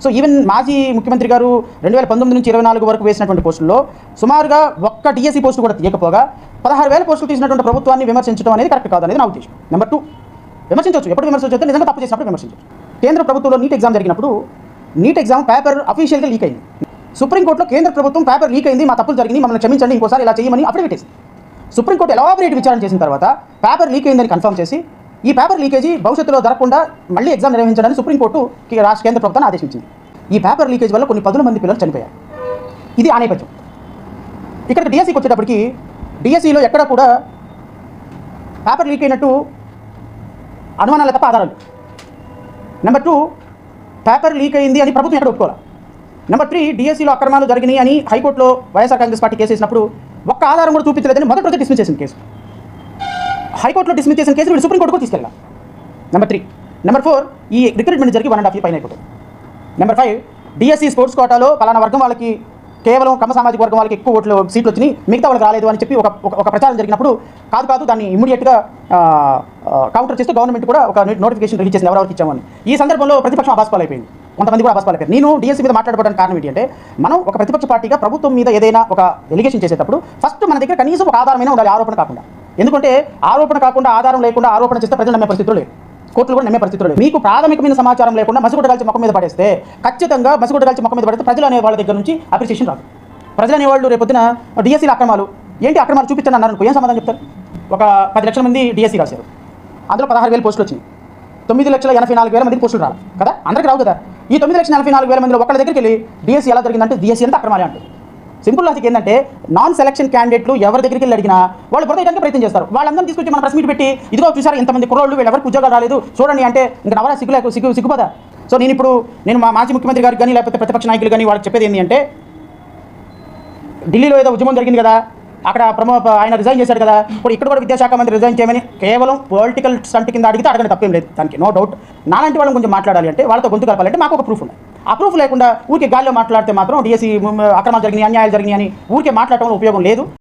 So even మాజీ ముఖ్యమంత్రి గారు 2019 నుంచి 24 వరకు వేసినటువంటి పోస్టుల్లో సుమారుగా ఒక్క డిఎస్సీ పోస్టు కూడా తీయకపోగా 16,000 పోస్టులు తీసినటువంటి ప్రభుత్వాన్ని విమర్శించడం అనేది కరెక్ట్ కాదనేది నా ఉద్దేశం. నెంబర్ 2, విమర్శించవచ్చు, ఎప్పుడు విమర్శించవచ్చు, నిజంగా తప్పు చేసినప్పుడు విమర్శించవచ్చు. కేంద్ర ప్రభుత్వంలో నీట్ ఎగ్జామ్ జరిగినప్పుడు నీట్ ఎగ్జామ్ పేపర్ అఫీషియల్గా లీక్ అయింది. సుప్రీంకోర్టులో కేంద్ర ప్రభుత్వం పేపర్ లీక్ అయింది, మా తప్పులు జరిగింది, మమ్మల్ని క్షమించండి, ఇంకోసారి ఇలా చేయమని అఫిడవిట్ వేసింది. సుప్రీంకోర్టు ఎలాబరేట్ విచారణ చేసిన తర్వాత పేపర్ లీక్ అయిందని కన్ఫర్మ్ చేసి ఈ పేపర్ లీకేజీ భవిష్యత్తులో జరగకుండా మళ్ళీ ఎగ్జామ్ నిర్వహించడానికి సుప్రీంకోర్టు కేంద్ర ప్రభుత్వాన్ని ఆదేశించింది. ఈ పేపర్ లీకేజ్ వల్ల కొన్ని 10 మంది పిల్లలు చనిపోయారు. ఇది ఆ నేపథ్యం. ఇక్కడ డిఎస్సికి వచ్చేటప్పటికి డిఎస్సిలో ఎక్కడ కూడా పేపర్ లీక్ అయినట్టు అనుమానాలు తప్ప ఆధారాలు. నెంబర్ 2, పేపర్ లీక్ అయింది అని ప్రభుత్వం ఎక్కడ ఒప్పుకోవాలి. నెంబర్ 3, డిఎస్సిలో అక్రమాలు జరిగినాయి అని హైకోర్టులో వైఎస్ఆర్ కాంగ్రెస్ పార్టీ కేసు వేసినప్పుడు ఒక్క ఆధారం కూడా చూపించలేదని మొదటి రోజు డిస్మిస్ చేసిన కేసు. హైకోర్టులో డిస్మిస్ చేసిన కేసు వీళ్ళు సుప్రీంకోర్టు కూడా తీసుకెళ్ళాలి. నెంబర్ 3. నెంబర్ 4, ఈ రిక్రూట్మెంట్ జరిగి 1.5 year పైన అయిపోతుంది. నెంబర్ 5, డిఎస్సి స్పోర్ట్స్ కోటాలో పలానా వర్గం వాళ్ళకి కేవలం కమ్మ సామాజిక వర్గం వాళ్ళకి ఎక్కువ సీట్లు వచ్చినాయి, మిగతా వాళ్ళకి రాలేదు అని చెప్పి ఒక ప్రచారం జరిగినప్పుడు కాదు దాన్ని ఇమ్మీడియట్గా కౌంటర్ చేస్తూ గవర్నమెంట్ కూడా ఒక నోటిఫికేషన్ రిలీజ్ చేసింది ఎవరెవరికి ఇచ్చామని. ఈ సందర్భంలో ప్రతిపక్షం అబాస్పాలు అయిపోయింది, కొంతమంది కూడా అబాస్పాలు అయిపోయారు. నేను డిఎస్సి మీద మాట్లాడడానికి కారణం ఏంటి అంటే, మనం ఒక ప్రతిపక్ష పార్టీగా ప్రభుత్వం మీద ఏదైనా ఒక ఎలిగేషన్ చేసేటప్పుడు ఫస్ట్ మన దగ్గర కనీసం ఒక ఆధారమైనా ఉండాలి, ఆరోపణ కాకుండా. ఎందుకంటే ఆరోపణ కాకుండా ఆధారం లేకుండా ఆరోపణ చేస్తే ప్రజలు నమ్మే పరిస్థితులు లేవు, కోర్టులు కూడా నమ్మే పరిస్థితులు లేవు. మీకు ప్రాథమికమైన సమాచారం లేకుండా మసిగుడ్డ ముఖం మీద పడేస్తే ఖచ్చితంగా మసిగుడ్డ ముఖం మీద పడితే ప్రజలు అనే వాళ్ళ దగ్గర నుంచి అప్రిసియేషన్ రాదు. ప్రజలు అనేవాళ్ళు రేపొద్దున డిఎస్సీల అక్రమాలు చూపించండి అన్నారు, ఏం సమాధానం చెప్తారు? ఒక 10 లక్షల మంది డిఎస్సీ రాశారు, అందులో 16,000 పోస్టులు వచ్చినాయి, 9,84,000 మందికి పోస్టులు రాలి కదా, అందరికీ రావు కదా. ఈ 9,84,000 మందిలో ఒకళ్ళ దగ్గరికి వెళ్ళి డిఎస్సీ ఎలా జరిగిందంటే డిఎస్సీ అంతా అక్రమాలే అంటారు. సింపుల్ లాజిక్ ఏంటంటే, నాన్ సెలక్షన్ క్యాండిడేట్లు ఎవరి దగ్గరికి వెళ్ళి అడిగినా వాళ్ళు బురదయడానికి ప్రయత్నం చేస్తారు. వాళ్ళందరినీ తీసుకొచ్చి మన ప్రెస్ మీట్ పెట్టి ఇదిగో చూసారు ఇంతమంది కుర్రోళ్ళు వీళ్ళెవరికి ఉద్యోగాలు రాలేదు చూడండి అంటే ఇంకా నవరా సిగ్గుపోదా? సో నేను మా మాజీ ముఖ్యమంత్రి గారికి కానీ లేకపోతే ప్రతిపక్ష నాయకులు కానీ వాళ్ళకి చెప్పేది ఏంటి అంటే, ఢిల్లీలో ఏదో ఉద్యమం జరిగింది కదా, అక్కడ ఆయన రిజైన్ చేశాడు కదా, ఇప్పుడు ఇక్కడ కూడా విద్యాశాఖ మంత్రి రిజైన్ చేయమని కేవలం పొలిటికల్ స్టంట్ కింద అడిగితే అడగని తప్పేం లేదు, దానికి నో డౌట్. నాలాంటి వాళ్ళని కొంచెం మాట్లాడాలి అంటే, వాళ్ళతో గొంతు కలపాలంటే మాకు ఒక ప్రూఫ్ ఉంది. ఆ ప్రూఫ్ లేకుండా ఊరికే గాల్లో మాట్లాడితే మాత్రం డిఎస్సీ అక్రమాలు జరిగినాయి, అన్యాయాలు జరిగినాయి అని ఊరికే మాట్లాడటంలో ఉపయోగం లేదు.